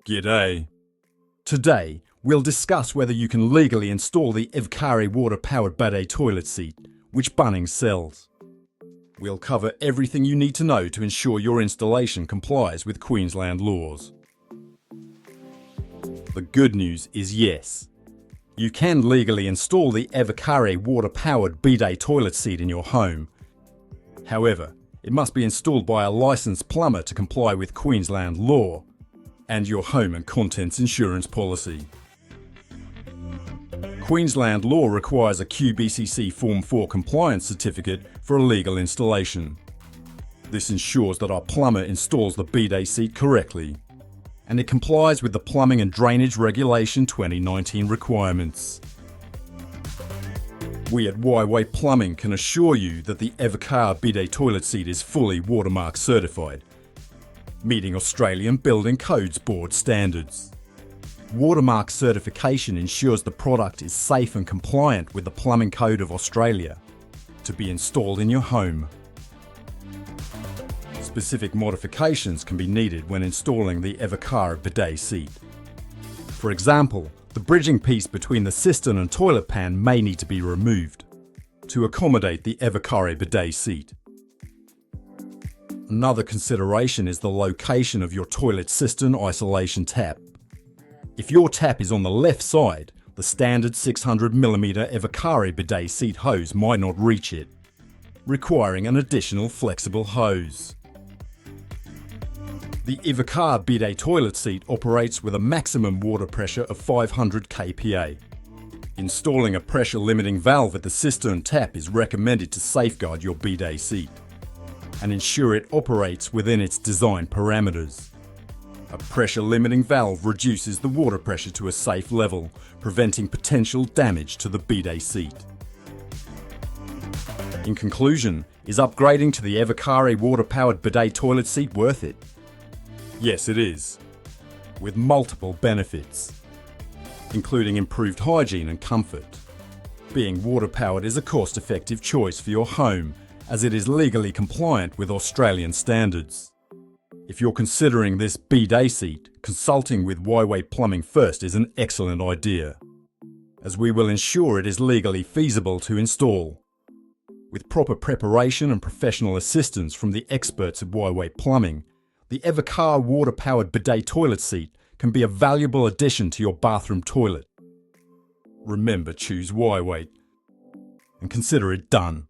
G'day. Today, we'll discuss whether you can legally install the Evekare water-powered bidet toilet seat, which Bunnings sells. We'll cover everything you need to know to ensure your installation complies with Queensland laws. The good news is yes. You can legally install the Evekare water-powered bidet toilet seat in your home. However, it must be installed by a licensed plumber to comply with Queensland law and your home and contents insurance policy. Queensland law requires a QBCC Form 4 compliance certificate for a legal installation. This ensures that our plumber installs the bidet seat correctly, and it complies with the Plumbing and Drainage Regulation 2019 requirements. We at WaterMark Plumbing can assure you that the Evekare bidet toilet seat is fully WaterMark certified, meeting Australian Building Codes Board standards. WaterMark certification ensures the product is safe and compliant with the Plumbing Code of Australia to be installed in your home. Specific modifications can be needed when installing the Evekare bidet seat. For example, the bridging piece between the cistern and toilet pan may need to be removed to accommodate the Evekare bidet seat. Another consideration is the location of your toilet cistern isolation tap. If your tap is on the left side, the standard 600mm Evekare bidet seat hose might not reach it, requiring an additional flexible hose. The Evekare bidet toilet seat operates with a maximum water pressure of 500 kPa. Installing a pressure limiting valve at the cistern tap is recommended to safeguard your bidet seat and ensure it operates within its design parameters. A pressure limiting valve reduces the water pressure to a safe level, preventing potential damage to the bidet seat. In conclusion, is upgrading to the Evekare water-powered bidet toilet seat worth it? Yes, it is, with multiple benefits, including improved hygiene and comfort. Being water-powered is a cost-effective choice for your home, as it is legally compliant with Australian standards. If you're considering this bidet seat, consulting with WaterMark Plumbing first is an excellent idea, as we will ensure it is legally feasible to install. With proper preparation and professional assistance from the experts at WaterMark Plumbing, the Evekare water-powered bidet toilet seat can be a valuable addition to your bathroom toilet. Remember, choose WaterMark and consider it done.